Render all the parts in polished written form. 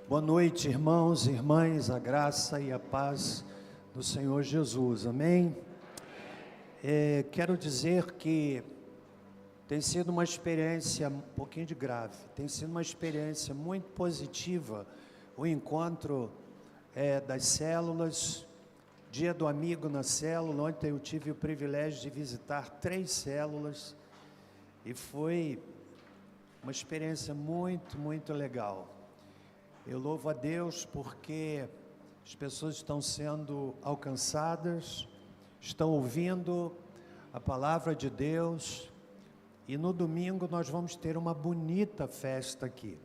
Boa noite, irmãos e irmãs, a graça e a paz do Senhor Jesus, amém? Quero dizer que tem sido uma experiência um pouquinho de grave, tem sido uma experiência muito positiva o encontro das células, dia do amigo na célula. Ontem eu tive o privilégio de visitar 3 células e foi uma experiência muito legal. Eu louvo a Deus porque as pessoas estão sendo alcançadas, estão ouvindo a palavra de Deus, e no domingo nós vamos ter uma bonita festa aqui.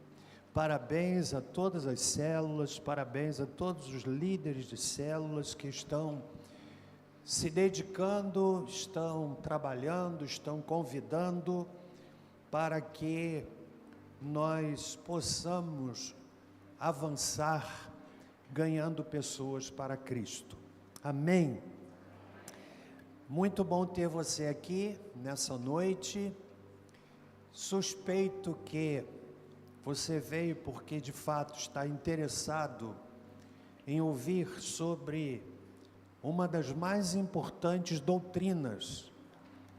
Parabéns a todas as células, parabéns a todos os líderes de células que estão se dedicando, estão trabalhando, estão convidando para que nós possamos avançar ganhando pessoas para Cristo. Amém? Muito bom ter você aqui nessa noite. Suspeito que você veio porque de fato está interessado em ouvir sobre uma das mais importantes doutrinas,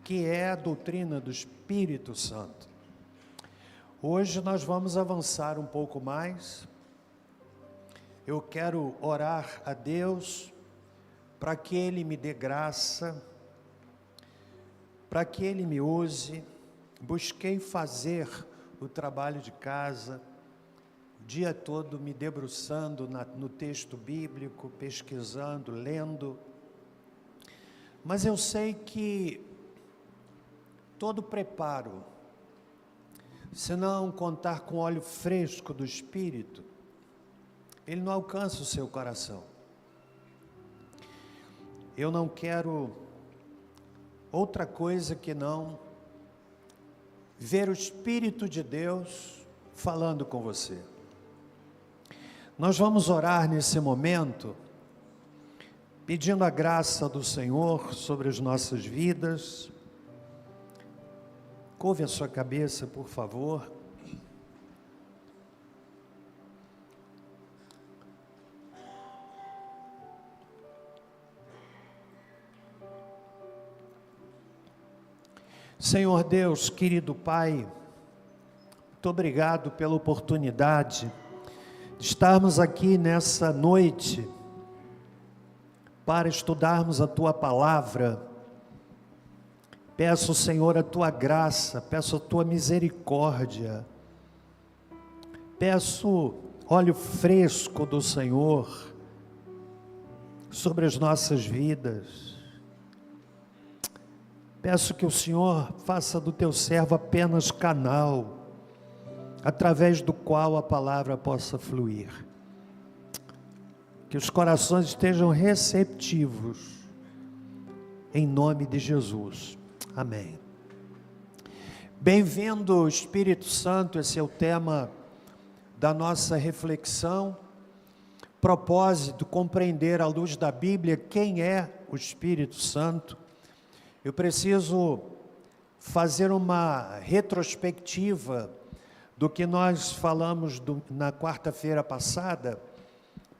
que é a doutrina do Espírito Santo. Hoje nós vamos avançar um pouco mais. Eu quero orar a Deus para que Ele me dê graça, para que Ele me use. Busquei fazer o trabalho de casa, o dia todo me debruçando no texto bíblico, pesquisando, lendo. Mas eu sei que todo preparo, se não contar com o óleo fresco do Espírito, ele não alcança o seu coração. Eu não quero outra coisa que não ver o Espírito de Deus falando com você. Nós vamos orar nesse momento, pedindo a graça do Senhor sobre as nossas vidas. Curve a sua cabeça, por favor. Senhor Deus, querido Pai, muito obrigado pela oportunidade de estarmos aqui nessa noite para estudarmos a Tua Palavra. Peço, Senhor, a Tua graça, peço a Tua misericórdia, peço óleo fresco do Senhor sobre as nossas vidas. Peço que o Senhor faça do Teu servo apenas canal, através do qual a palavra possa fluir. Que os corações estejam receptivos, em nome de Jesus. Amém. Bem-vindo, Espírito Santo. Esse é o tema da nossa reflexão. Propósito: compreender à luz da Bíblia quem é o Espírito Santo. Eu preciso fazer uma retrospectiva do que nós falamos na quarta-feira passada,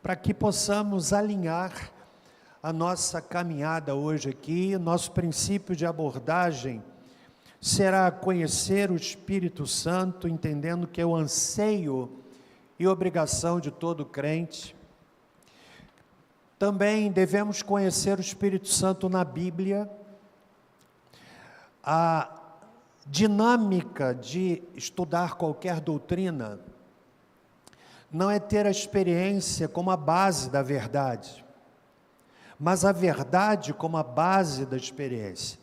para que possamos alinhar a nossa caminhada hoje aqui. Nosso princípio de abordagem será conhecer o Espírito Santo, entendendo que é o anseio e obrigação de todo crente. Também devemos conhecer o Espírito Santo na Bíblia. A dinâmica de estudar qualquer doutrina não é ter a experiência como a base da verdade, mas a verdade como a base da experiência.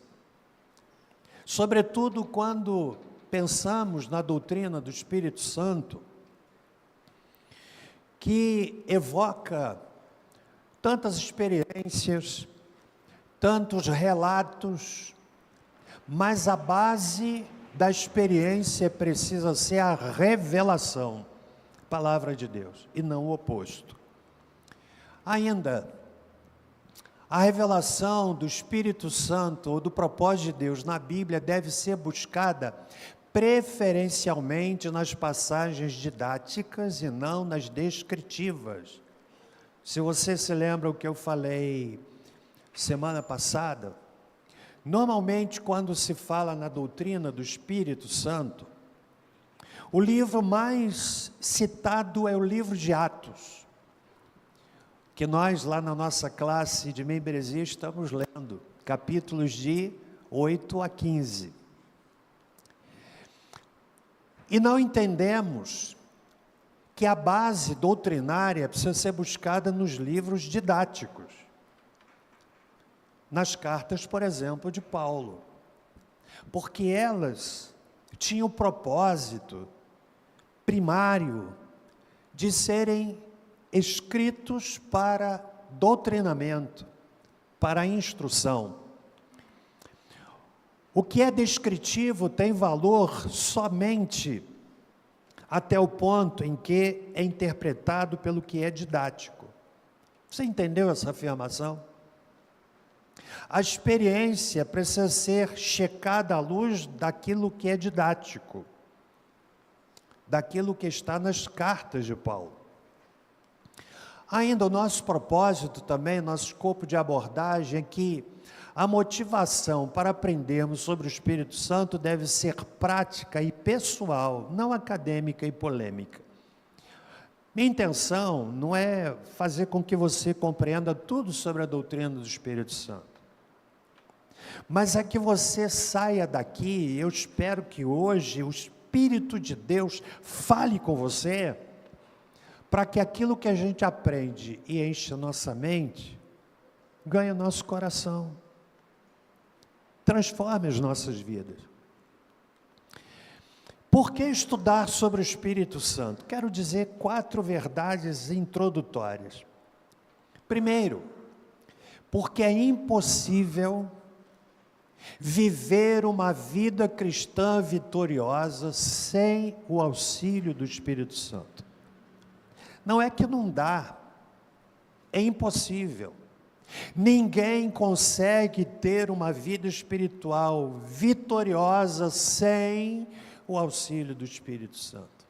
Sobretudo quando pensamos na doutrina do Espírito Santo, que evoca tantas experiências, tantos relatos, mas a base da experiência precisa ser a revelação, palavra de Deus, e não o oposto. Ainda, a revelação do Espírito Santo ou do propósito de Deus na Bíblia deve ser buscada preferencialmente nas passagens didáticas e não nas descritivas. Se você se lembra o que eu falei semana passada, normalmente quando se fala na doutrina do Espírito Santo, o livro mais citado é o livro de Atos, que nós lá na nossa classe de membresia estamos lendo, capítulos de 8 a 15. E não entendemos que a base doutrinária precisa ser buscada nos livros didáticos, nas cartas, por exemplo, de Paulo, porque elas tinham o propósito primário de serem escritos para doutrinamento, para instrução. O que é descritivo tem valor somente até o ponto em que é interpretado pelo que é didático. Você entendeu essa afirmação? A experiência precisa ser checada à luz daquilo que é didático, daquilo que está nas cartas de Paulo. Ainda o nosso propósito também, nosso escopo de abordagem é que a motivação para aprendermos sobre o Espírito Santo deve ser prática e pessoal, não acadêmica e polêmica. Minha intenção não é fazer com que você compreenda tudo sobre a doutrina do Espírito Santo, mas é que você saia daqui. Eu espero que hoje o Espírito de Deus fale com você, para que aquilo que a gente aprende e enche a nossa mente, ganhe o nosso coração, transforme as nossas vidas. Por que estudar sobre o Espírito Santo? Quero dizer 4 verdades introdutórias. Primeiro, porque é impossível viver uma vida cristã vitoriosa sem o auxílio do Espírito Santo. Não é que não dá, é impossível. Ninguém consegue ter uma vida espiritual vitoriosa sem o auxílio do Espírito Santo.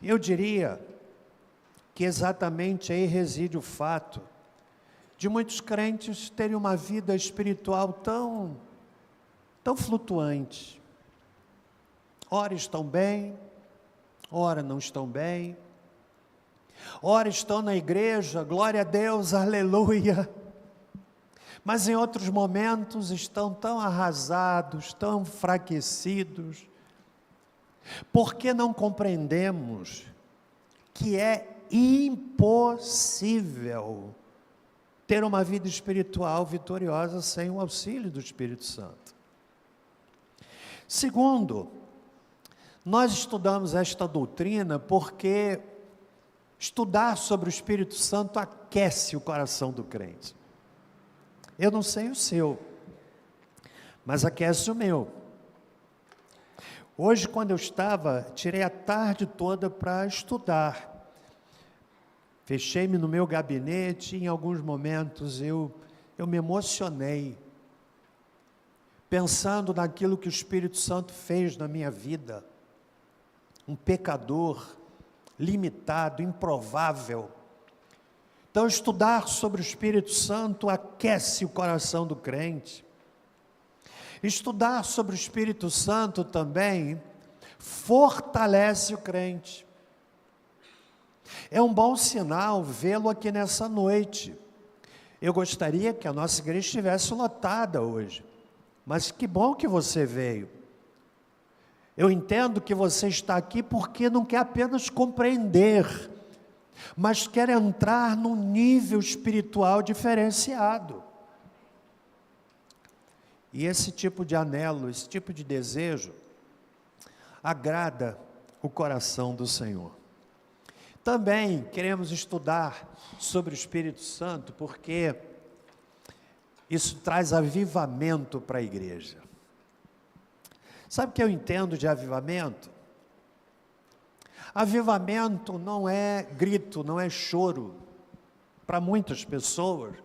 Eu diria que exatamente aí reside o fato de muitos crentes terem uma vida espiritual tão flutuante. Ora estão bem, ora não estão bem. Ora estão na igreja, glória a Deus, aleluia. Mas em outros momentos estão tão arrasados, tão enfraquecidos. Porque não compreendemos que é impossível ter uma vida espiritual vitoriosa sem o auxílio do Espírito Santo. Segundo, nós estudamos esta doutrina porque estudar sobre o Espírito Santo aquece o coração do crente. Eu não sei o seu, mas aquece o meu. Hoje, quando eu tirei a tarde toda para estudar. Fechei-me no meu gabinete e em alguns momentos eu me emocionei, pensando naquilo que o Espírito Santo fez na minha vida. Um pecador, limitado, improvável. Então, estudar sobre o Espírito Santo aquece o coração do crente. Estudar sobre o Espírito Santo também fortalece o crente. É um bom sinal vê-lo aqui nessa noite. Eu gostaria que a nossa igreja estivesse lotada hoje, mas que bom que você veio. Eu entendo que você está aqui porque não quer apenas compreender, mas quer entrar num nível espiritual diferenciado. E esse tipo de anelo, esse tipo de desejo, agrada o coração do Senhor. Também queremos estudar sobre o Espírito Santo, porque isso traz avivamento para a igreja. Sabe o que eu entendo de avivamento? Avivamento não é grito, não é choro. Para muitas pessoas,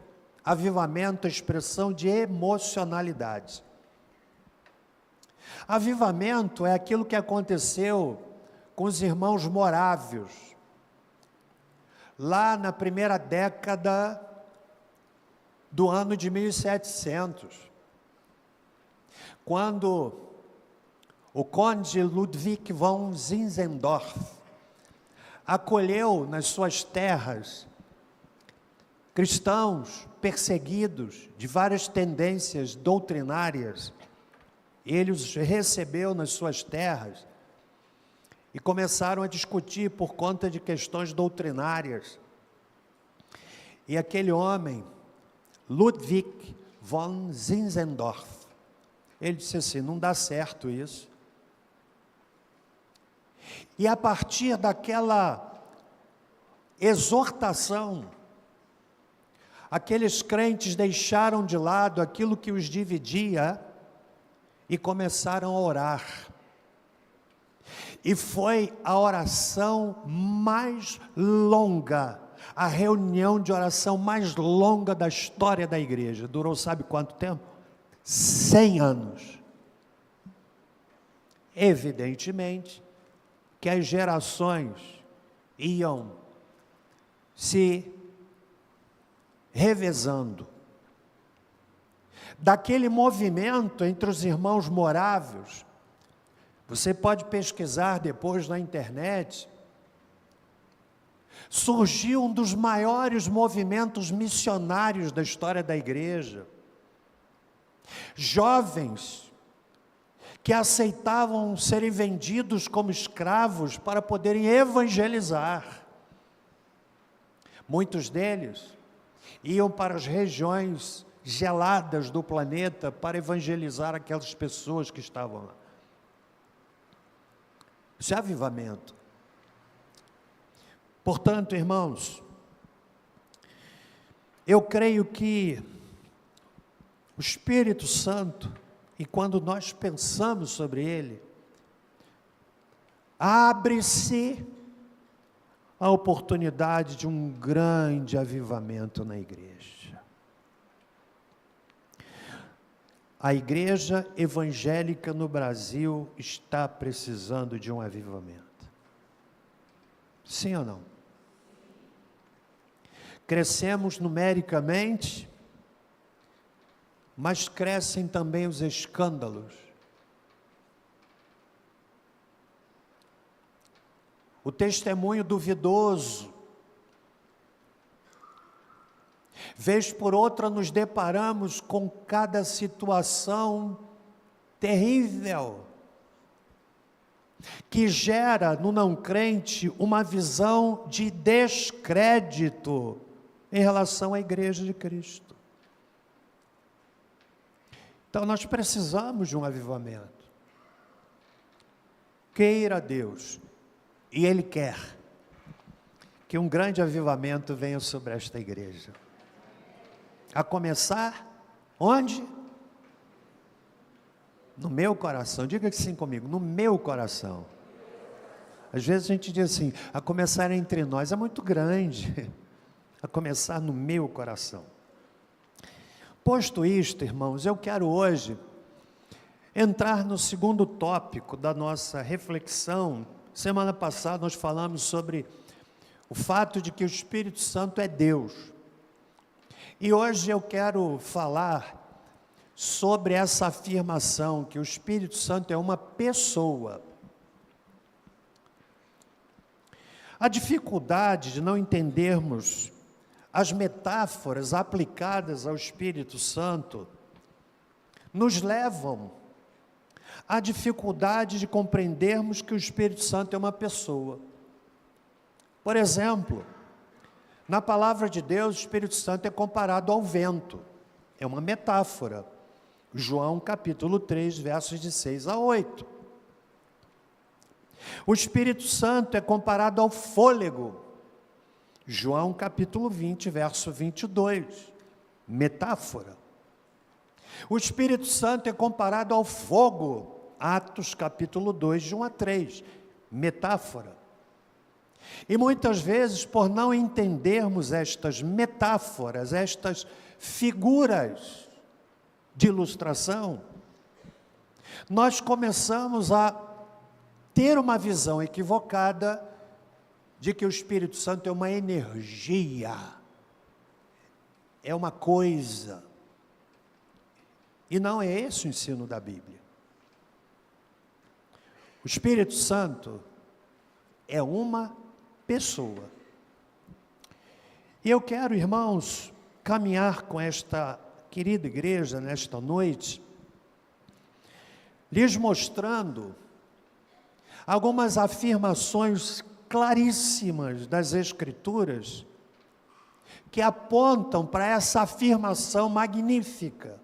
avivamento é expressão de emocionalidade. Avivamento é aquilo que aconteceu com os irmãos morávios, lá na primeira década do ano de 1700, quando o conde Ludwig von Zinzendorf acolheu nas suas terras cristãos perseguidos de várias tendências doutrinárias. Ele os recebeu nas suas terras e começaram a discutir por conta de questões doutrinárias. E aquele homem, Ludwig von Zinzendorf, ele disse assim: não dá certo isso. E a partir daquela exortação, aqueles crentes deixaram de lado aquilo que os dividia e começaram a orar. E foi a oração mais longa, a reunião de oração mais longa da história da igreja. Durou sabe quanto tempo? 100 anos. Evidentemente que as gerações iam se revezando. Daquele movimento entre os irmãos morávios, você pode pesquisar depois na internet, surgiu um dos maiores movimentos missionários da história da igreja. Jovens que aceitavam serem vendidos como escravos para poderem evangelizar. Muitos deles iam para as regiões geladas do planeta para evangelizar aquelas pessoas que estavam lá. Isso é avivamento. Portanto, irmãos, eu creio que o Espírito Santo, e quando nós pensamos sobre ele, abre-se a oportunidade de um grande avivamento na igreja. A igreja evangélica no Brasil está precisando de um avivamento. Sim ou não? Crescemos numericamente, mas crescem também os escândalos. O testemunho duvidoso. Vez por outra nos deparamos com cada situação terrível, que gera no não crente uma visão de descrédito em relação à igreja de Cristo. Então nós precisamos de um avivamento. Queira Deus, e Ele quer, que um grande avivamento venha sobre esta igreja. A começar, onde? No meu coração. Diga que sim comigo, no meu coração. Às vezes a gente diz assim, a começar entre nós, é muito grande. A começar no meu coração. Posto isto, irmãos, eu quero hoje entrar no segundo tópico da nossa reflexão. Semana passada nós falamos sobre o fato de que o Espírito Santo é Deus. E hoje eu quero falar sobre essa afirmação que o Espírito Santo é uma pessoa. A dificuldade de não entendermos as metáforas aplicadas ao Espírito Santo nos levam à dificuldade de compreendermos que o Espírito Santo é uma pessoa. Por exemplo, na palavra de Deus, o Espírito Santo é comparado ao vento. É uma metáfora. João capítulo 3, versos de 6 a 8. O Espírito Santo é comparado ao fôlego. João capítulo 20, verso 22. Metáfora. O Espírito Santo é comparado ao fogo. Atos capítulo 2, de 1 a 3. Metáfora. E muitas vezes, por não entendermos estas metáforas, estas figuras de ilustração, nós começamos a ter uma visão equivocada de que o Espírito Santo é uma energia, é uma coisa. E não é esse o ensino da Bíblia. O Espírito Santo é uma pessoa. E eu quero, irmãos, caminhar com esta querida igreja nesta noite, lhes mostrando algumas afirmações claríssimas das Escrituras que apontam para essa afirmação magnífica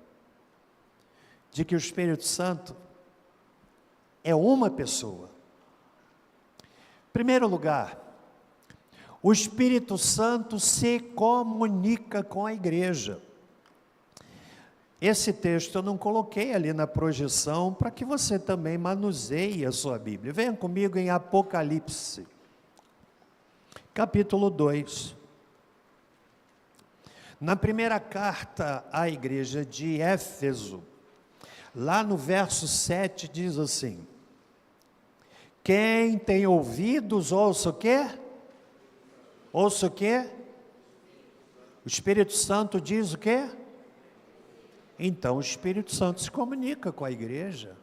de que o Espírito Santo é uma pessoa. Em primeiro lugar, o Espírito Santo se comunica com a igreja. Esse texto eu não coloquei ali na projeção para que você também manuseie a sua Bíblia. Venha comigo em Apocalipse, capítulo 2. Na primeira carta à igreja de Éfeso, lá no verso 7 diz assim: quem tem ouvidos, ouça o quê? Ouça o quê? O Espírito Santo diz o quê? Então o Espírito Santo se comunica com a igreja.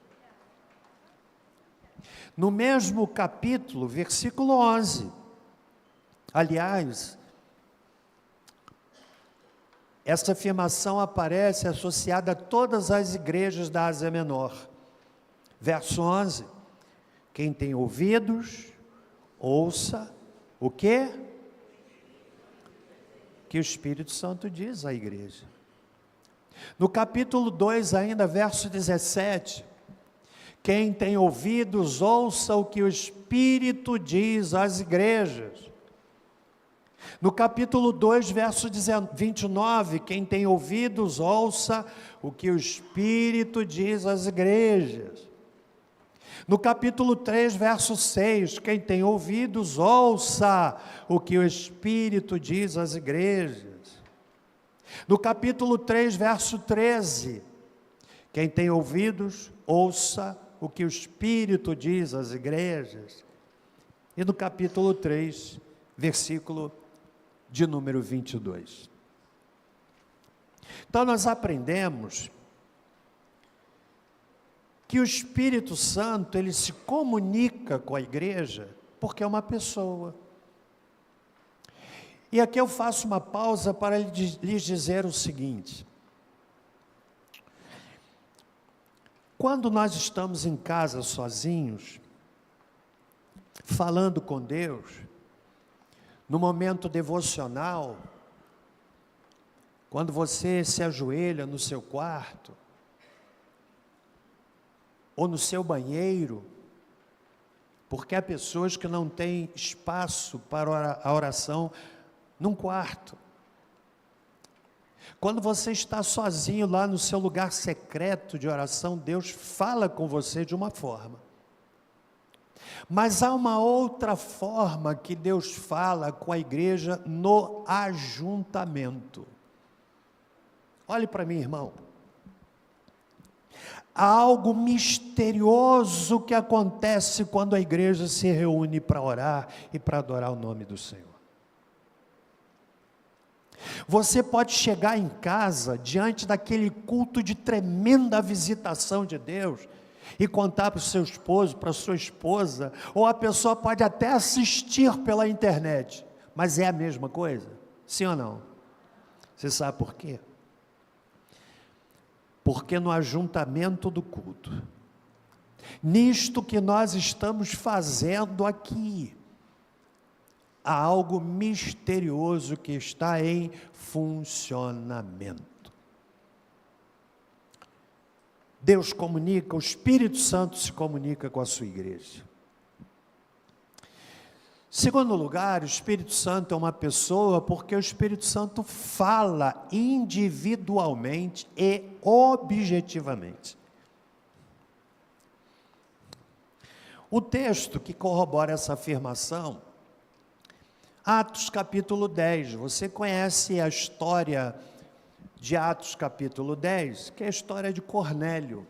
No mesmo capítulo, versículo 11, aliás, essa afirmação aparece associada a todas as igrejas da Ásia Menor. Verso 11, quem tem ouvidos, ouça o quê? Que o Espírito Santo diz à igreja. No capítulo 2 ainda, verso 17, quem tem ouvidos, ouça o que o Espírito diz às igrejas. No capítulo 2, verso 29, quem tem ouvidos, ouça o que o Espírito diz às igrejas. No capítulo 3, verso 6, quem tem ouvidos, ouça o que o Espírito diz às igrejas. No capítulo 3, verso 13, quem tem ouvidos, ouça o que o Espírito diz às igrejas. E no capítulo 3, versículo de número 22. Então nós aprendemos que o Espírito Santo, ele se comunica com a igreja porque é uma pessoa. E aqui eu faço uma pausa para lhes dizer o seguinte: quando nós estamos em casa sozinhos, falando com Deus, no momento devocional, quando você se ajoelha no seu quarto, ou no seu banheiro, porque há pessoas que não têm espaço para a oração num quarto. Quando você está sozinho lá no seu lugar secreto de oração, Deus fala com você de uma forma. Mas há uma outra forma que Deus fala com a igreja no ajuntamento. Olhe para mim, irmão. Há algo misterioso que acontece quando a igreja se reúne para orar e para adorar o nome do Senhor. Você pode chegar em casa, diante daquele culto de tremenda visitação de Deus, e contar para o seu esposo, para a sua esposa, ou a pessoa pode até assistir pela internet, mas é a mesma coisa? Sim ou não? Você sabe por quê? Porque no ajuntamento do culto, nisto que nós estamos fazendo aqui, há algo misterioso que está em funcionamento. Deus comunica, o Espírito Santo se comunica com a sua igreja. Segundo lugar, o Espírito Santo é uma pessoa porque o Espírito Santo fala individualmente e objetivamente. O texto que corrobora essa afirmação, Atos capítulo 10, você conhece a história de Atos capítulo 10, que é a história de Cornélio.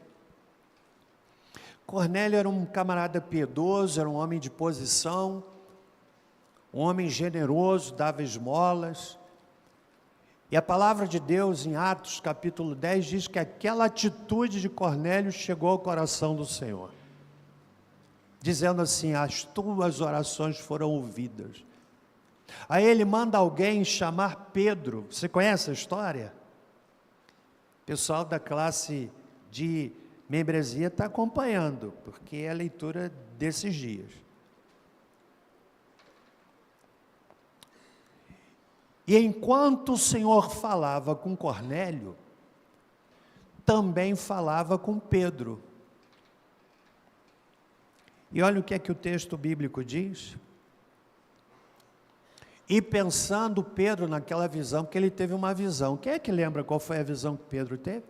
Cornélio era um camarada piedoso, era um homem de posição, um homem generoso, dava esmolas. E a palavra de Deus em Atos capítulo 10 diz que aquela atitude de Cornélio chegou ao coração do Senhor, dizendo assim: as tuas orações foram ouvidas. Aí ele manda alguém chamar Pedro. Você conhece a história? O pessoal da classe de membresia está acompanhando, porque é a leitura desses dias. E enquanto o Senhor falava com Cornélio, também falava com Pedro. E olha o que é que o texto bíblico diz. E pensando Pedro naquela visão, porque ele teve uma visão. Quem é que lembra qual foi a visão que Pedro teve?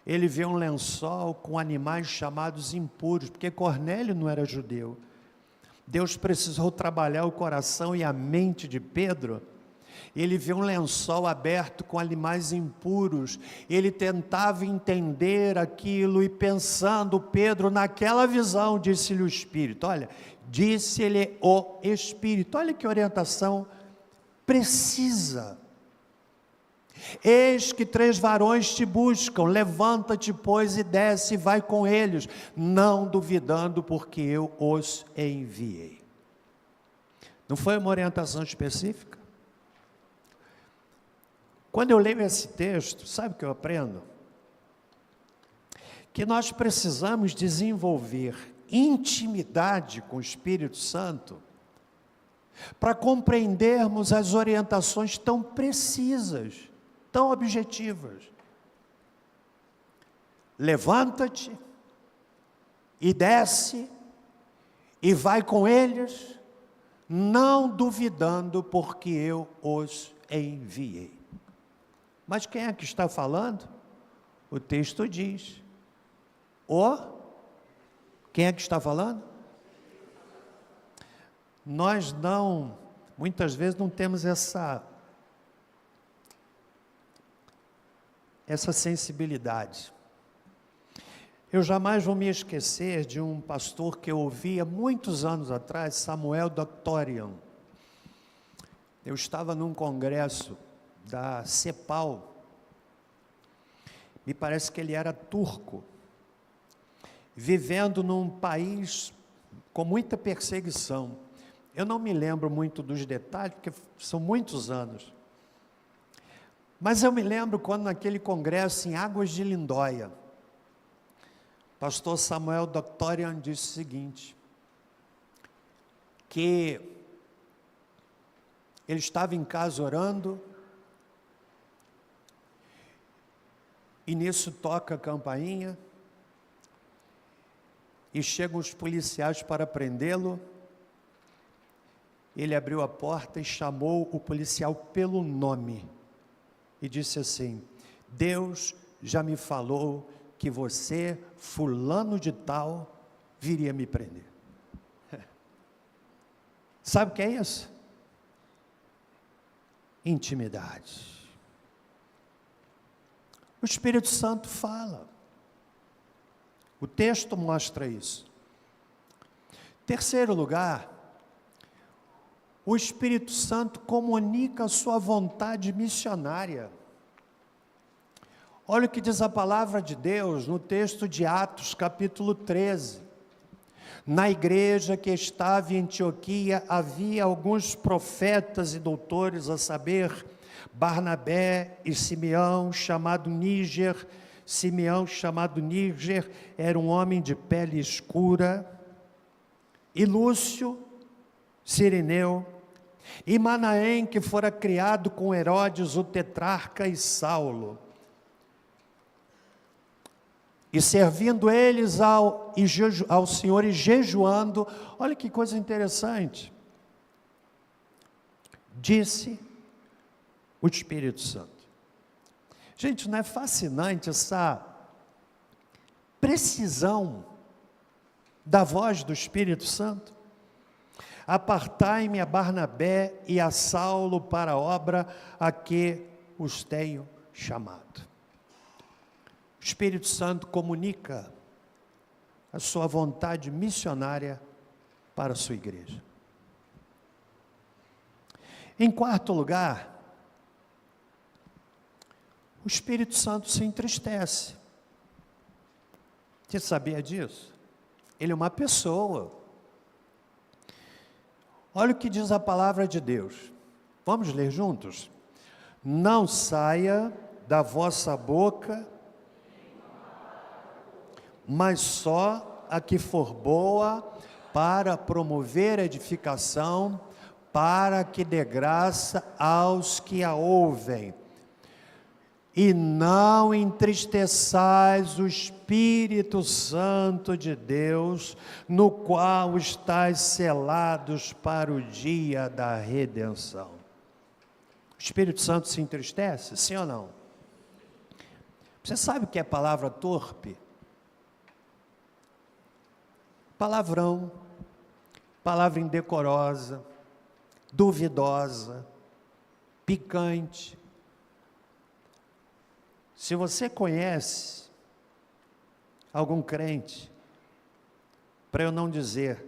Ele viu um lençol com animais chamados impuros, porque Cornélio não era judeu. Deus precisou trabalhar o coração e a mente de Pedro. Ele viu um lençol aberto com animais impuros. Ele tentava entender aquilo e pensando Pedro naquela visão, disse-lhe o Espírito. Olha, disse-lhe o Espírito. Olha que orientação precisa. Eis que 3 varões te buscam, levanta-te, pois, e desce, e vai com eles, não duvidando, porque eu os enviei. Não foi uma orientação específica? Quando eu leio esse texto, sabe o que eu aprendo? Que nós precisamos desenvolver intimidade com o Espírito Santo para compreendermos as orientações tão precisas, tão objetivas. Levanta-te e desce e vai com eles, não duvidando, porque eu os enviei. Mas quem é que está falando? O texto diz. Quem é que está falando? Nós não, muitas vezes não temos essa sensibilidade. Eu jamais vou me esquecer de um pastor que eu ouvia muitos anos atrás, Samuel Doctorian. Eu estava num congresso da CEPAL, me parece que ele era turco, vivendo num país com muita perseguição. Eu não me lembro muito dos detalhes, porque são muitos anos. Mas eu me lembro quando naquele congresso em Águas de Lindóia, pastor Samuel Doctorian disse o seguinte, que ele estava em casa orando, e nisso toca a campainha, e chegam os policiais para prendê-lo. Ele abriu a porta e chamou o policial pelo nome, e disse assim: Deus já me falou que você, fulano de tal, viria me prender. Sabe o que é isso? Intimidade. O Espírito Santo fala. O texto mostra isso. Terceiro lugar, o Espírito Santo comunica a sua vontade missionária. Olha o que diz a palavra de Deus no texto de Atos, capítulo 13. Na igreja que estava em Antioquia, havia alguns profetas e doutores, a saber, Barnabé e Simeão, chamado Níger. Simeão, chamado Níger, era um homem de pele escura. E Lúcio, Cireneu, e Manaém, que fora criado com Herodes, o tetrarca, e Saulo. E servindo eles ao Senhor e jejuando, olha que coisa interessante, disse o Espírito Santo. Gente, não é fascinante essa precisão da voz do Espírito Santo? Apartai-me a Barnabé e a Saulo para a obra a que os tenho chamado. O Espírito Santo comunica a sua vontade missionária para a sua igreja. Em quarto lugar, o Espírito Santo se entristece. Você sabia disso? Ele é uma pessoa. Olha o que diz a palavra de Deus. Vamos ler juntos? Não saia da vossa boca, mas só a que for boa, para promover edificação, para que dê graça aos que a ouvem. E não entristeçais o Espírito Santo de Deus, no qual estáis selados para o dia da redenção. O Espírito Santo se entristece, sim ou não? Você sabe o que é palavra torpe? Palavrão, palavra indecorosa, duvidosa, picante. Se você conhece algum crente, para eu não dizer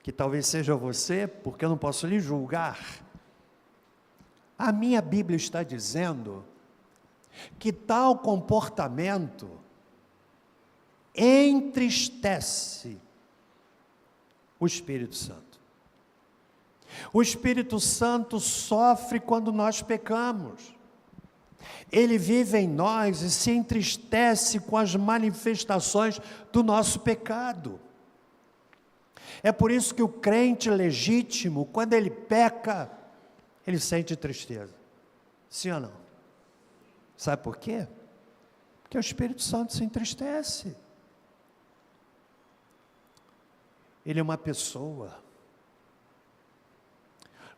que talvez seja você, porque eu não posso lhe julgar, a minha Bíblia está dizendo que tal comportamento entristece o Espírito Santo. O Espírito Santo sofre quando nós pecamos. Ele vive em nós e se entristece com as manifestações do nosso pecado. É por isso que o crente legítimo, quando ele peca, ele sente tristeza. Sim ou não? Sabe por quê? Porque o Espírito Santo se entristece. Ele é uma pessoa.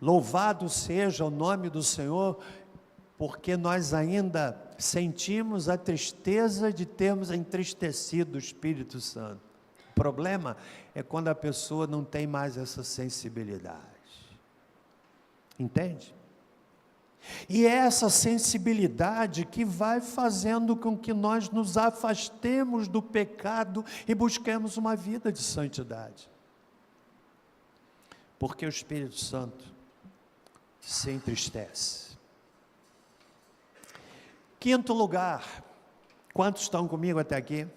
Louvado seja o nome do Senhor, porque nós ainda sentimos a tristeza de termos entristecido o Espírito Santo. O problema é quando a pessoa não tem mais essa sensibilidade. Entende? E é essa sensibilidade que vai fazendo com que nós nos afastemos do pecado e busquemos uma vida de santidade. Porque o Espírito Santo se entristece. Quinto lugar, quantos estão comigo até aqui?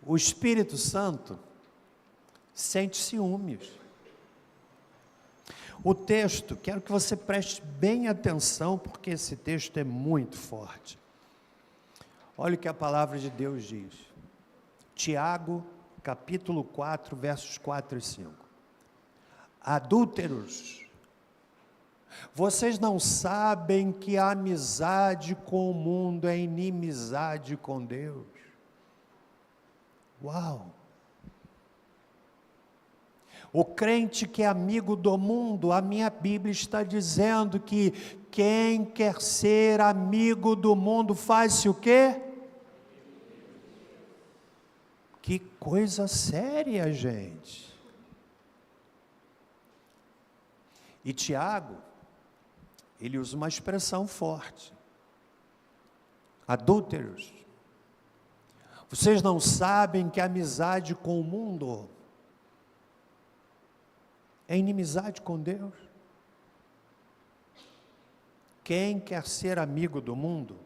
O Espírito Santo sente ciúmes. O texto, quero que você preste bem atenção, porque esse texto é muito forte. Olha o que a palavra de Deus diz. Tiago, capítulo 4, versos 4 e 5. Adúlteros, vocês não sabem que a amizade com o mundo é inimizade com Deus? Uau! O crente que é amigo do mundo, a minha Bíblia está dizendo que quem quer ser amigo do mundo faz-se o quê? Que coisa séria, gente. E Tiago, ele usa uma expressão forte. Adúlteros, vocês não sabem que a amizade com o mundo é inimizade com Deus? Quem quer ser amigo do mundo,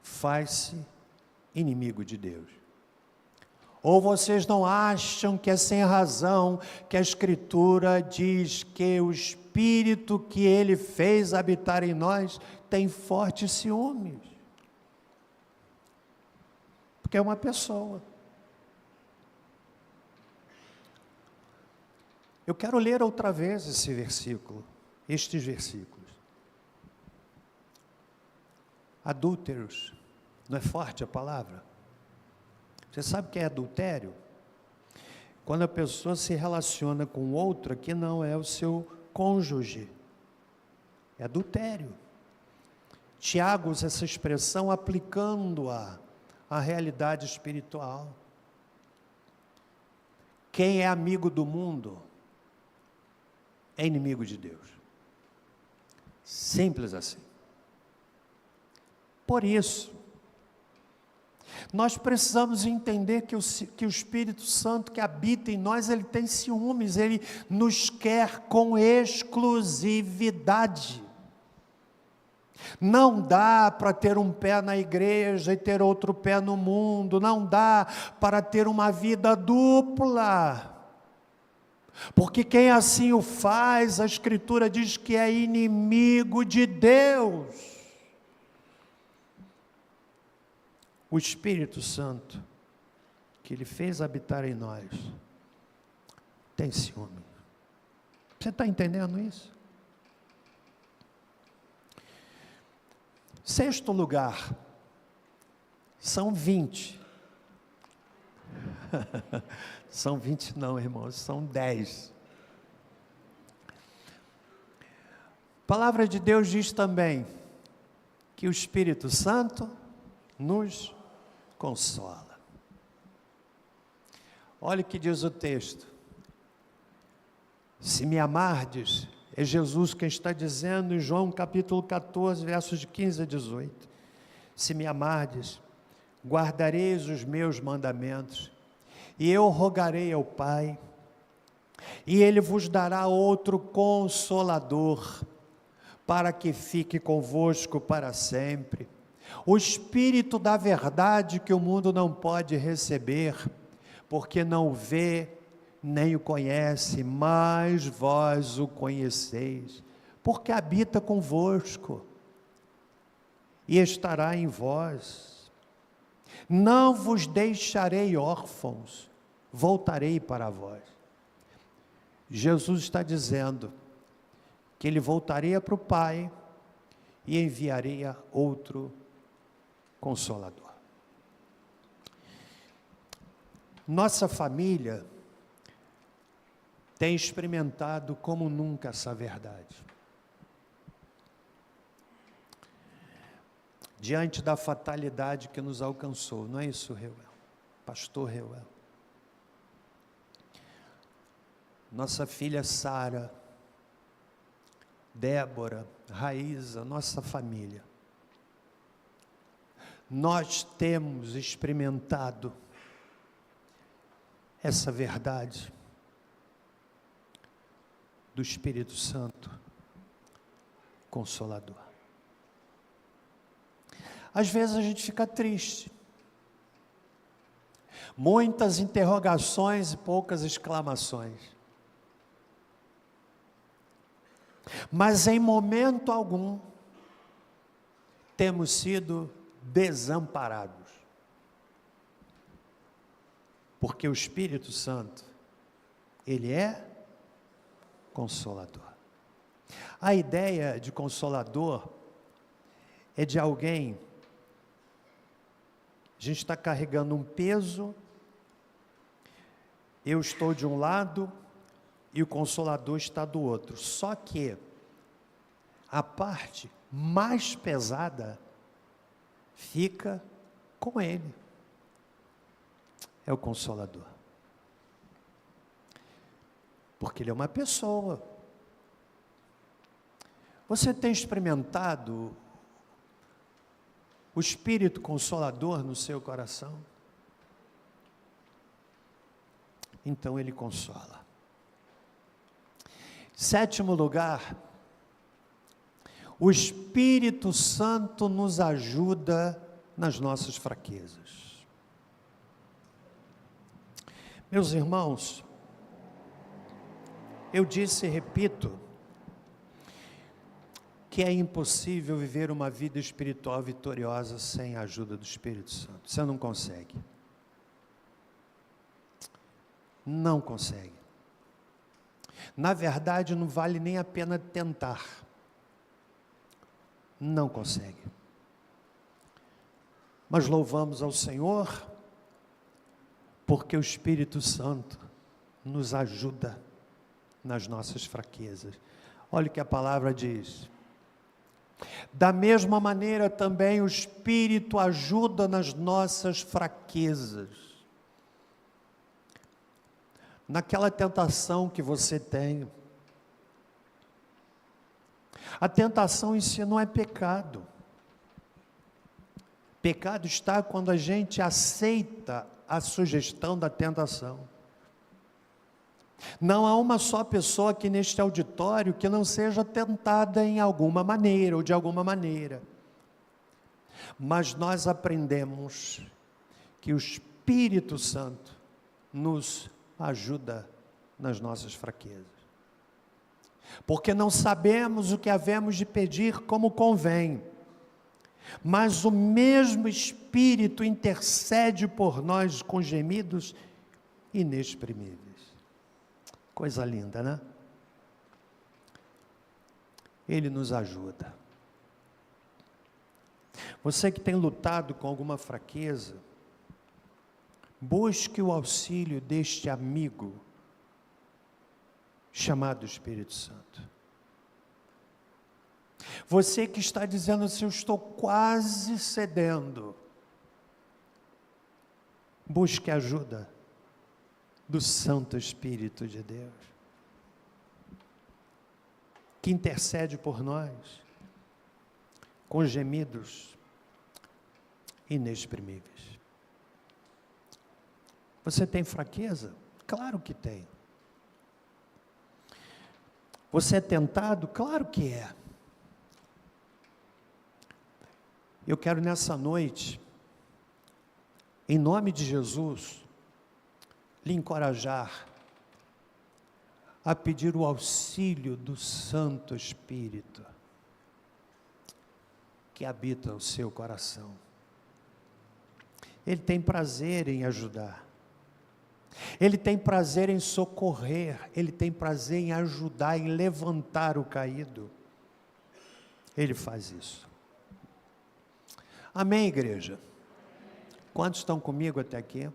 faz-se inimigo de Deus. Ou vocês não acham que é sem razão que a Escritura diz que o Espírito que Ele fez habitar em nós tem fortes ciúmes? Porque é uma pessoa. Eu quero ler outra vez esse versículo, estes versículos. Adúlteros, não é forte a palavra? Você sabe o que é adultério? Quando a pessoa se relaciona com outra que não é o seu cônjuge. É adultério. Tiago usa essa expressão aplicando-a à realidade espiritual. Quem é amigo do mundo é inimigo de Deus. Simples assim. Por isso, Nós precisamos entender que o Espírito Santo que habita em nós, ele tem ciúmes, ele nos quer com exclusividade. Não dá para ter um pé na igreja e ter outro pé no mundo, não dá para ter uma vida dupla. Porque quem assim o faz, a Escritura diz que é inimigo de Deus. O Espírito Santo, que Ele fez habitar em nós, tem ciúme. Você está entendendo isso? Sexto lugar, são 20. São 20 não, irmãos, são 10. A palavra de Deus diz também que o Espírito Santo nos consola. Olha o que diz o texto. Se me amardes, é Jesus quem está dizendo em João capítulo 14, versos de 15 a 18. Se me amardes, guardareis os meus mandamentos, e eu rogarei ao Pai, e Ele vos dará outro Consolador, para que fique convosco para sempre. O Espírito da verdade que o mundo não pode receber, porque não o vê, nem o conhece, mas vós o conheceis, porque habita convosco, e estará em vós. Não vos deixarei órfãos, voltarei para vós. Jesus está dizendo que Ele voltaria para o Pai e enviaria outro Consolador. Nossa família tem experimentado como nunca essa verdade. Diante da fatalidade que nos alcançou, não é isso, Reuel? Pastor Reuel. Nossa filha Sara, Débora, Raíza, nossa família. Nós temos experimentado essa verdade do Espírito Santo Consolador. Às vezes a gente fica triste, muitas interrogações e poucas exclamações, mas em momento algum temos sido desamparados, porque o Espírito Santo, Ele é Consolador. A ideia de Consolador é de alguém, a gente está carregando um peso, eu estou de um lado e o Consolador está do outro, só que a parte mais pesada fica com Ele, é o Consolador. Porque Ele é uma pessoa. Você tem experimentado o Espírito Consolador no seu coração? Então Ele consola. Sétimo lugar, o Espírito Santo nos ajuda nas nossas fraquezas. Meus irmãos, eu disse e repito, que é impossível viver uma vida espiritual vitoriosa sem a ajuda do Espírito Santo. Você não consegue. Não consegue. Na verdade, não vale nem a pena tentar. Não consegue. Mas louvamos ao Senhor, porque o Espírito Santo nos ajuda nas nossas fraquezas. Olha o que a palavra diz. Da mesma maneira também o Espírito ajuda nas nossas fraquezas. Naquela tentação que você tem. A tentação em si não é pecado. Pecado está quando a gente aceita a sugestão da tentação. Não há uma só pessoa aqui neste auditório que não seja tentada em alguma maneira ou de alguma maneira. Mas nós aprendemos que o Espírito Santo nos ajuda nas nossas fraquezas. Porque não sabemos o que havemos de pedir como convém, mas o mesmo Espírito intercede por nós com gemidos inexprimíveis. Coisa linda, né? Ele nos ajuda. Você que tem lutado com alguma fraqueza, busque o auxílio deste amigo chamado Espírito Santo. Você que está dizendo assim, eu estou quase cedendo, busque ajuda do Santo Espírito de Deus, que intercede por nós com gemidos inexprimíveis. Você tem fraqueza? Claro que tem. Você é tentado? Claro que é. Eu quero nessa noite, em nome de Jesus, lhe encorajar a pedir o auxílio do Santo Espírito que habita o seu coração. Ele tem prazer em ajudar. Ele tem prazer em socorrer. Ele tem prazer em ajudar, em levantar o caído. Ele faz isso. Amém, igreja? Quantos estão comigo até aqui?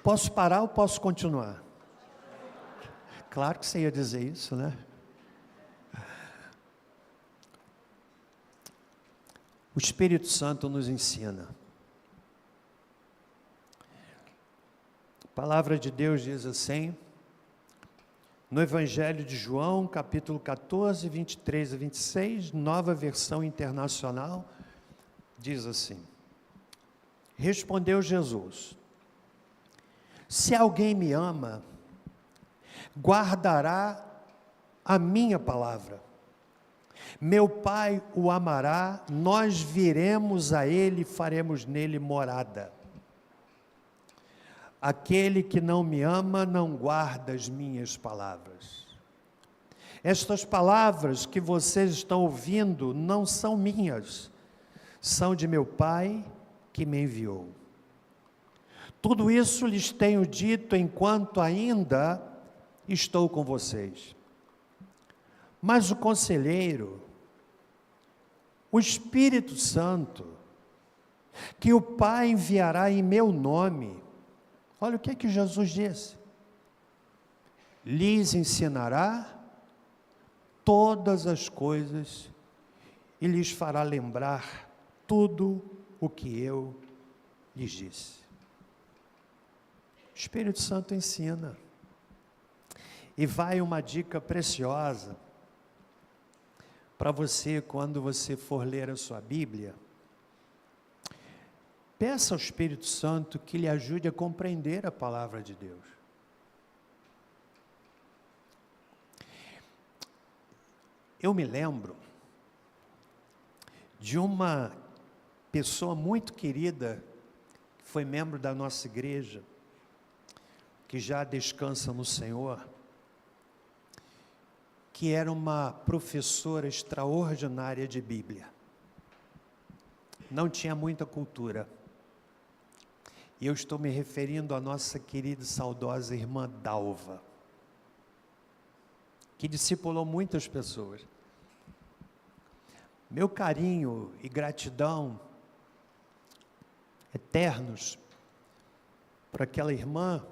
Posso parar ou posso continuar? Claro que você ia dizer isso, né? O Espírito Santo nos ensina. A palavra de Deus diz assim, no Evangelho de João, capítulo 14, 23 a 26, nova versão internacional, diz assim: respondeu Jesus: se alguém me ama, guardará a minha palavra. Meu Pai o amará, nós viremos a ele e faremos nele morada. Aquele que não me ama não guarda as minhas palavras. Estas palavras que vocês estão ouvindo não são minhas, são de meu Pai que me enviou. Tudo isso lhes tenho dito enquanto ainda estou com vocês. Mas o conselheiro, o Espírito Santo, que o Pai enviará em meu nome, olha o que Jesus disse: lhes ensinará todas as coisas e lhes fará lembrar tudo o que eu lhes disse. O Espírito Santo ensina. E vai uma dica preciosa para você quando você for ler a sua Bíblia. Peça ao Espírito Santo que lhe ajude a compreender a palavra de Deus. Eu me lembro de uma pessoa muito querida, que foi membro da nossa igreja, que já descansa no Senhor, que era uma professora extraordinária de Bíblia. Não tinha muita cultura. E eu estou me referindo à nossa querida e saudosa irmã Dalva, que discipulou muitas pessoas. Meu carinho e gratidão eternos para aquela irmã,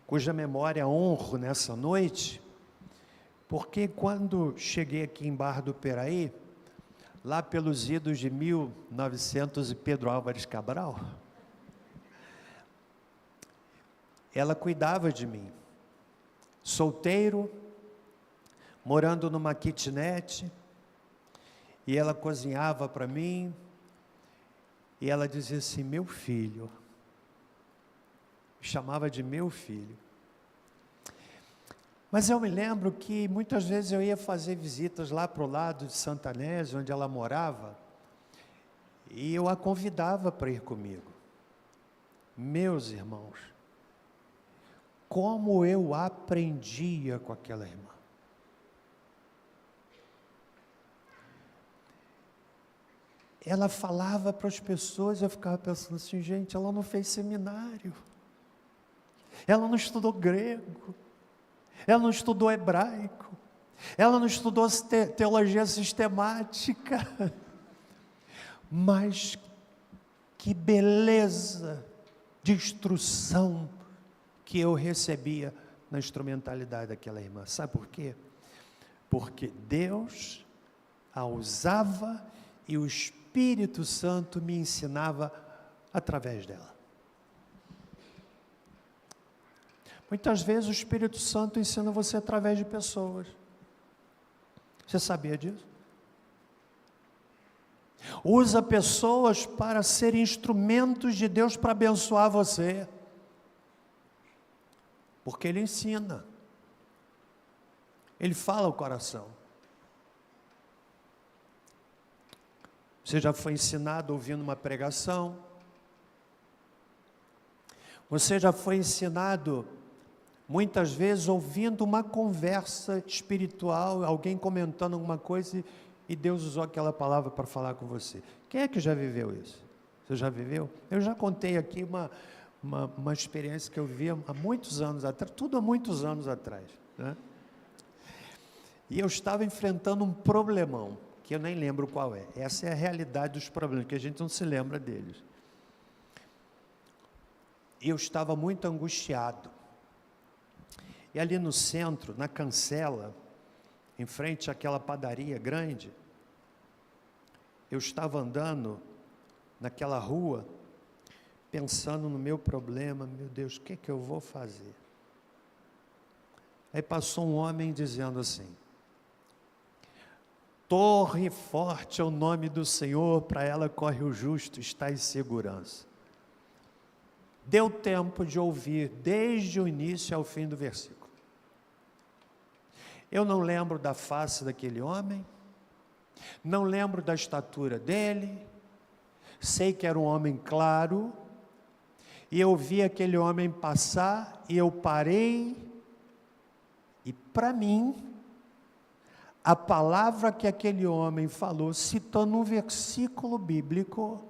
cuja memória honro nessa noite, porque quando cheguei aqui em Barra do Piraí, lá pelos idos de 1900 e Pedro Álvares Cabral, ela cuidava de mim, solteiro, morando numa kitnet, e ela cozinhava para mim, e ela dizia assim: meu filho, me chamava de meu filho. Mas eu me lembro que muitas vezes eu ia fazer visitas lá para o lado de Santanese, onde ela morava, e eu a convidava para ir comigo. Meus irmãos, como eu aprendia com aquela irmã. Ela falava para as pessoas, eu ficava pensando assim: gente, ela não fez seminário, ela não estudou grego, ela não estudou hebraico, ela não estudou teologia sistemática, mas que beleza de instrução que eu recebia na instrumentalidade daquela irmã. Sabe por quê? Porque Deus a usava e o Espírito Santo me ensinava através dela. Muitas vezes o Espírito Santo ensina você através de pessoas. Você sabia disso? Usa pessoas para serem instrumentos de Deus para abençoar você. Porque Ele ensina. Ele fala o coração. Você já foi ensinado ouvindo uma pregação? Você já foi ensinado muitas vezes ouvindo uma conversa espiritual, alguém comentando alguma coisa e Deus usou aquela palavra para falar com você? Quem é que já viveu isso? Você já viveu? Eu já contei aqui uma experiência que eu vi há muitos anos atrás, tudo há muitos anos atrás, né? E eu estava enfrentando um problemão, que eu nem lembro qual é. Essa é a realidade dos problemas, que a gente não se lembra deles. E eu estava muito angustiado. E ali no centro, na Cancela, em frente àquela padaria grande, eu estava andando naquela rua, pensando no meu problema. Meu Deus, o que é que eu vou fazer? Aí passou um homem dizendo assim: torre forte é o nome do Senhor, para ela corre o justo, está em segurança. Deu tempo de ouvir desde o início ao fim do versículo. Eu não lembro da face daquele homem, não lembro da estatura dele, sei que era um homem claro, e eu vi aquele homem passar, e eu parei, e para mim, a palavra que aquele homem falou, citando um versículo bíblico,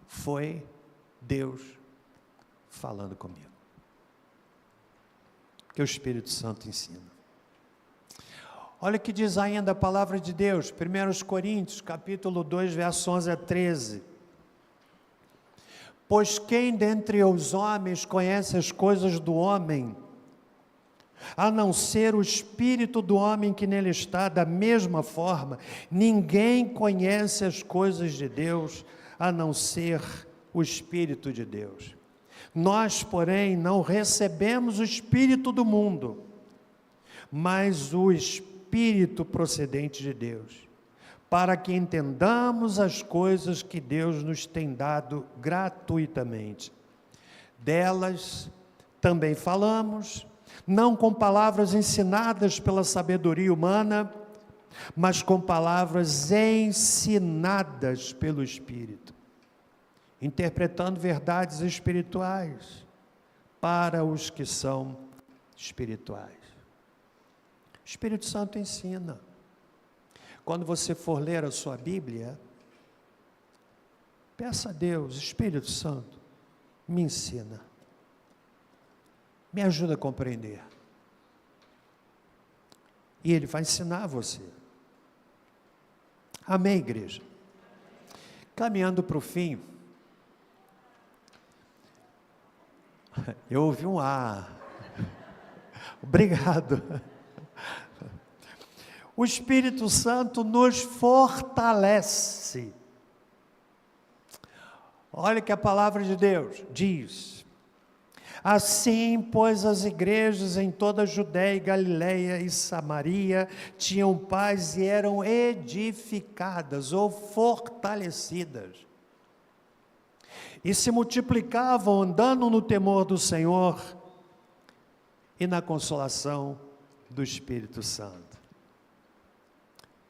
foi Deus falando comigo. Que o Espírito Santo ensina. Olha o que diz ainda a palavra de Deus, 1 Coríntios, capítulo 2, versos 11 a 13. Pois quem dentre os homens conhece as coisas do homem, a não ser o espírito do homem que nele está? Da mesma forma, ninguém conhece as coisas de Deus, a não ser o Espírito de Deus. Nós, porém, não recebemos o espírito do mundo, mas o Espírito procedente de Deus, para que entendamos as coisas que Deus nos tem dado gratuitamente. Delas também falamos, não com palavras ensinadas pela sabedoria humana, mas com palavras ensinadas pelo Espírito, interpretando verdades espirituais para os que são espirituais. O Espírito Santo ensina. Quando você for ler a sua Bíblia, peça a Deus: Espírito Santo, me ensina, me ajuda a compreender. E Ele vai ensinar você. Amém, igreja? Caminhando para o fim, eu ouvi um ah. Obrigado. O Espírito Santo nos fortalece. Olha que a palavra de Deus diz: Assim, pois, as igrejas em toda a Judéia, Galiléia e Samaria tinham paz e eram edificadas ou fortalecidas. E se multiplicavam andando no temor do Senhor e na consolação do Espírito Santo.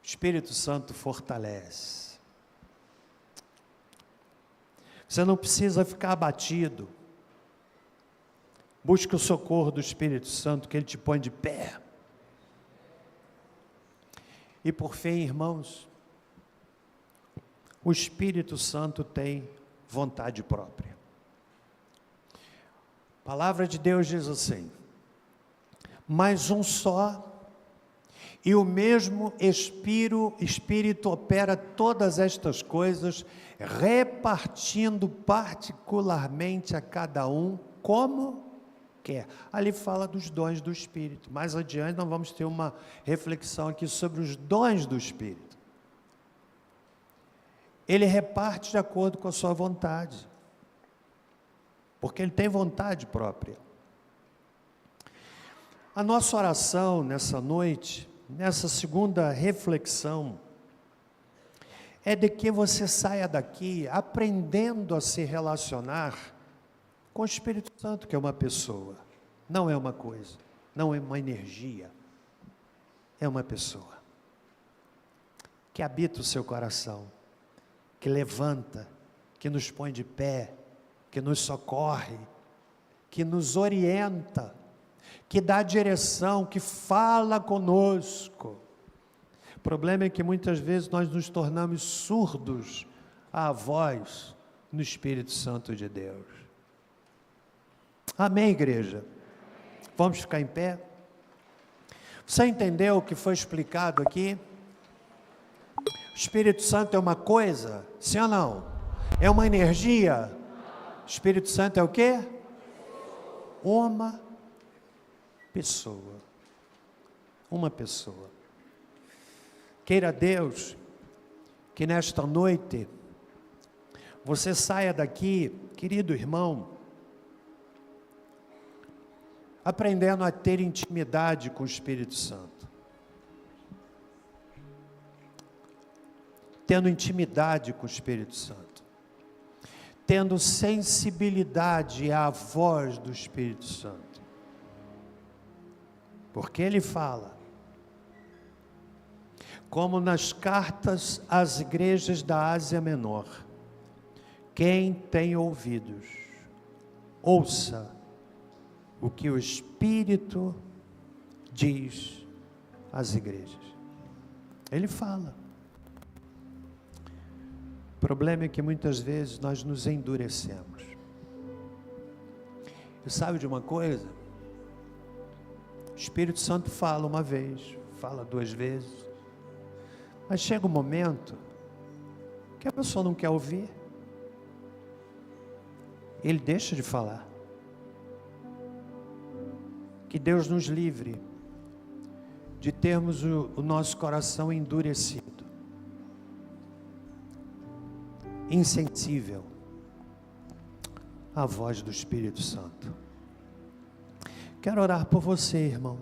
O Espírito Santo fortalece. Você não precisa ficar abatido. Busque o socorro do Espírito Santo, que Ele te põe de pé. E por fim, irmãos, o Espírito Santo tem vontade própria. A palavra de Deus diz assim: mas um só e o mesmo Espírito opera todas estas coisas, repartindo particularmente a cada um como quer. Ali fala dos dons do Espírito. Mais adiante nós vamos ter uma reflexão aqui sobre os dons do Espírito. Ele reparte de acordo com a sua vontade, porque Ele tem vontade própria. A nossa oração nessa noite, nessa segunda reflexão, é de que você saia daqui aprendendo a se relacionar com o Espírito Santo, que é uma pessoa, não é uma coisa, não é uma energia, é uma pessoa, que habita o seu coração, que levanta, que nos põe de pé, que nos socorre, que nos orienta, que dá direção, que fala conosco. O problema é que muitas vezes nós nos tornamos surdos à voz no Espírito Santo de Deus. Amém, igreja? Vamos ficar em pé? Você entendeu o que foi explicado aqui? O Espírito Santo é uma coisa? Sim ou não? É uma energia? O Espírito Santo é o quê? Uma pessoa. Uma pessoa. Queira Deus que nesta noite você saia daqui, querido irmão, aprendendo a ter intimidade com o Espírito Santo. Tendo intimidade com o Espírito Santo. Tendo sensibilidade à voz do Espírito Santo. Porque Ele fala, como nas cartas às igrejas da Ásia Menor: quem tem ouvidos, ouça o que o Espírito diz às igrejas. Ele fala. O problema é que muitas vezes nós nos endurecemos. E sabe de uma coisa? O Espírito Santo fala uma vez, fala duas vezes, mas chega um momento que a pessoa não quer ouvir. Ele deixa de falar. Que Deus nos livre de termos o nosso coração endurecido, insensível à voz do Espírito Santo. Quero orar por você, irmão.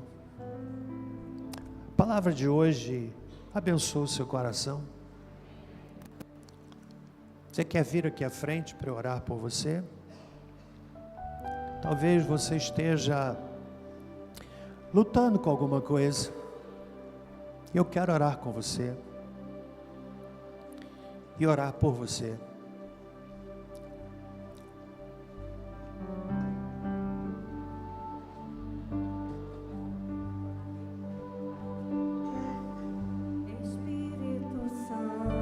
A palavra de hoje abençoa o seu coração. Você quer vir aqui à frente para orar por você? Talvez você esteja lutando com alguma coisa. Eu quero orar com você e orar por você. Espírito Santo,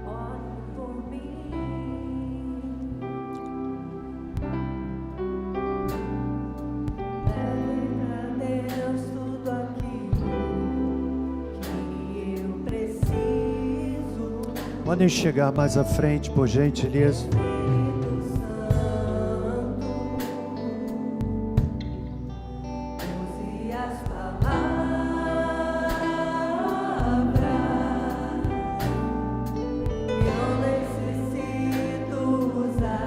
ore por mim. Leve pra Deus tudo aquilo que eu preciso. Podem chegar mais à frente, por gentileza. Espírito Santo, use as palavras. Eu necessito usar.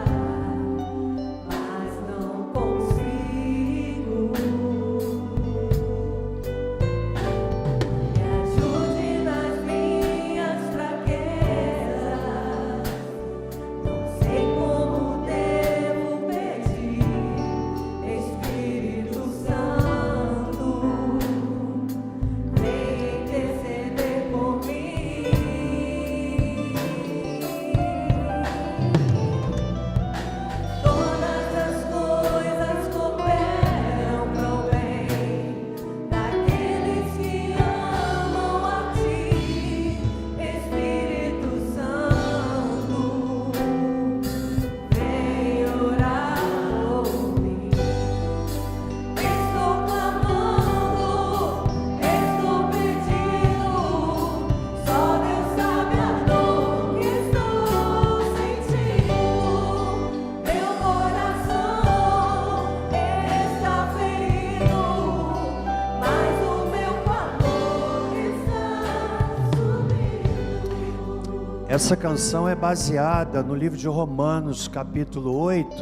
Essa canção é baseada no livro de Romanos, capítulo 8,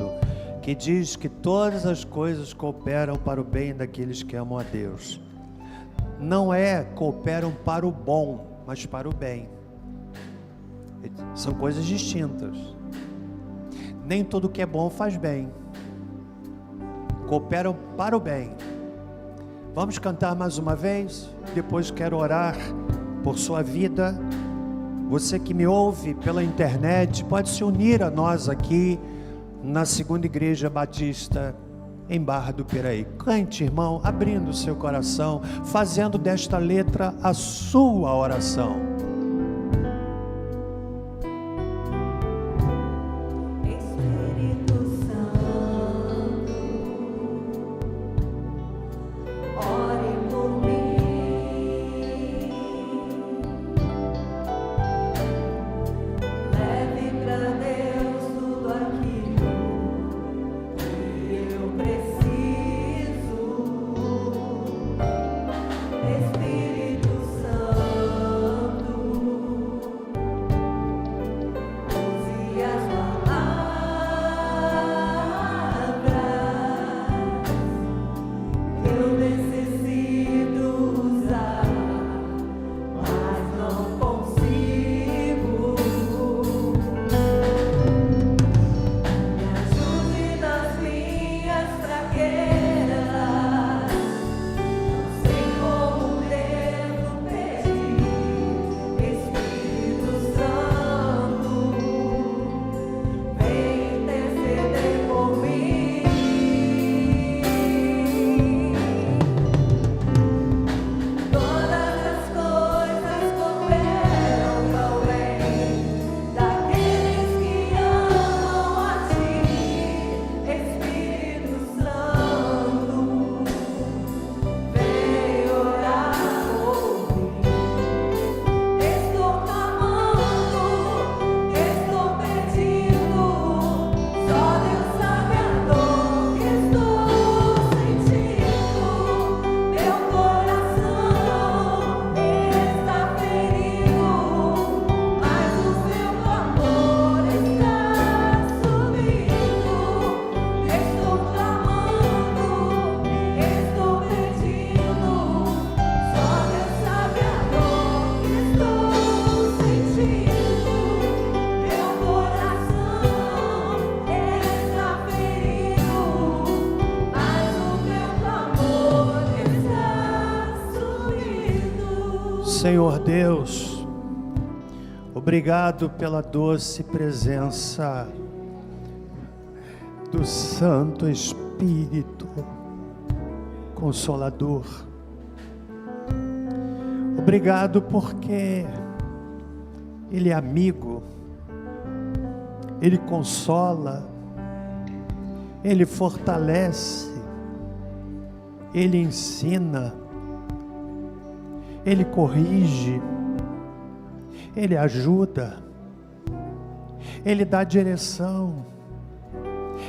que diz que todas as coisas cooperam para o bem daqueles que amam a Deus. Não é cooperam para o bom, mas para o bem. São coisas distintas. Nem tudo que é bom faz bem. Cooperam para o bem. Vamos cantar mais uma vez? Depois quero orar por sua vida. Você que me ouve pela internet, pode se unir a nós aqui na Segunda Igreja Batista em Barra do Piraí. Cante, irmão, abrindo o seu coração, fazendo desta letra a sua oração. Senhor Deus, obrigado pela doce presença do Santo Espírito Consolador. Obrigado porque Ele é amigo, Ele consola, Ele fortalece, Ele ensina, Ele corrige, Ele ajuda, Ele dá direção,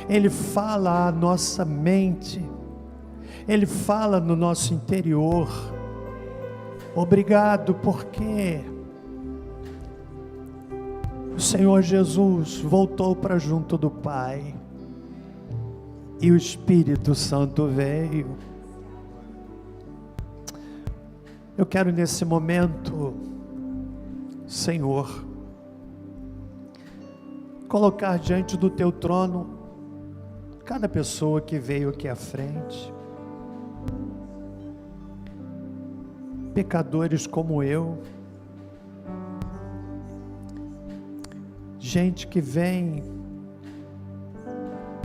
Ele fala à nossa mente, Ele fala no nosso interior. Obrigado porque o Senhor Jesus voltou para junto do Pai e o Espírito Santo veio. Eu quero nesse momento, Senhor, colocar diante do Teu trono cada pessoa que veio aqui à frente, pecadores como eu, gente que vem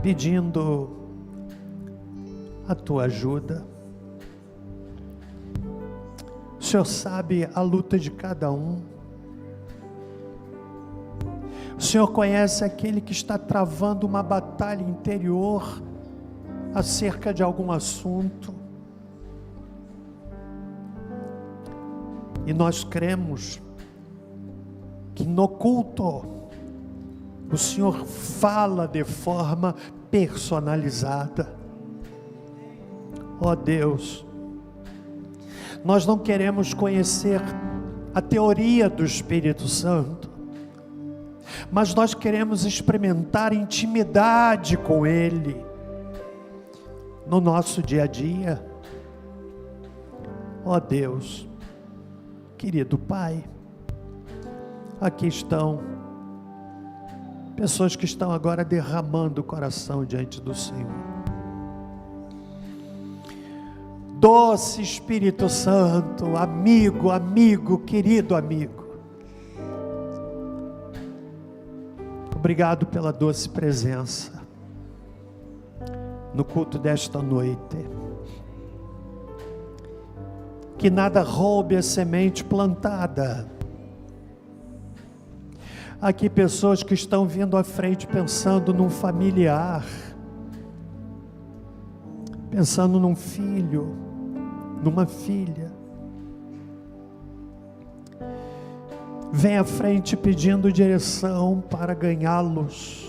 pedindo a Tua ajuda. O Senhor sabe a luta de cada um. O Senhor conhece aquele que está travando uma batalha interior acerca de algum assunto. E nós cremos que no culto o Senhor fala de forma personalizada. Ó Deus, nós não queremos conhecer a teoria do Espírito Santo, mas nós queremos experimentar intimidade com Ele no nosso dia a dia. Ó Deus, querido Pai, aqui estão pessoas que estão agora derramando o coração diante do Senhor. Doce Espírito Santo, amigo, querido amigo, obrigado pela doce presença no culto desta noite. Que nada roube a semente plantada. Aqui pessoas que estão vindo à frente pensando num familiar, pensando num filho, numa filha. Vem à frente pedindo direção para ganhá-los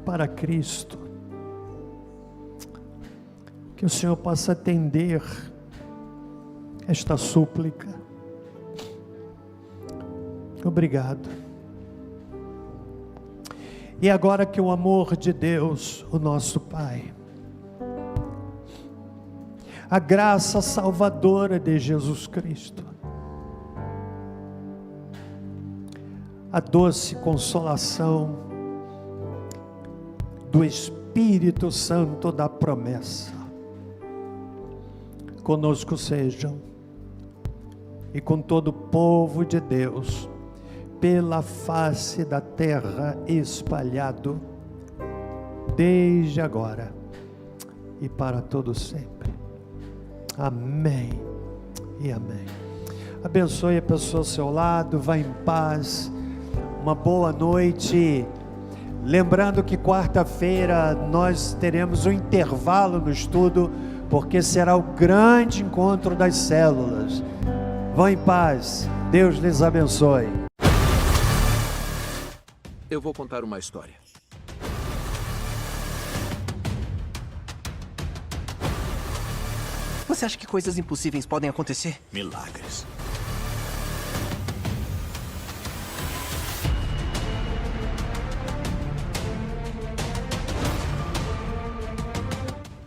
para Cristo. Que o Senhor possa atender esta súplica. Obrigado. E agora que o amor de Deus, o nosso Pai, a graça salvadora de Jesus Cristo, a doce consolação do Espírito Santo da promessa, conosco sejam, e com todo o povo de Deus, pela face da terra espalhado, desde agora e para todo sempre. Amém e amém. Abençoe a pessoa ao seu lado, vá em paz, uma boa noite. Lembrando que quarta-feira nós teremos um intervalo no estudo, porque será o grande encontro das células. Vão em paz, Deus lhes abençoe. Eu vou contar uma história. Você acha que coisas impossíveis podem acontecer? Milagres.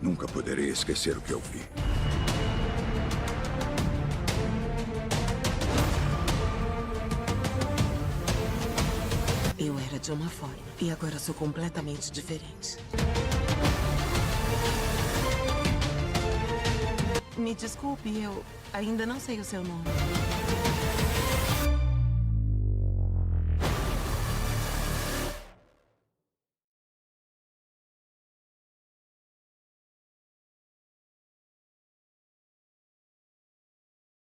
Nunca poderei esquecer o que eu vi. Eu era de uma forma e agora sou completamente diferente. Me desculpe, eu ainda não sei o seu nome.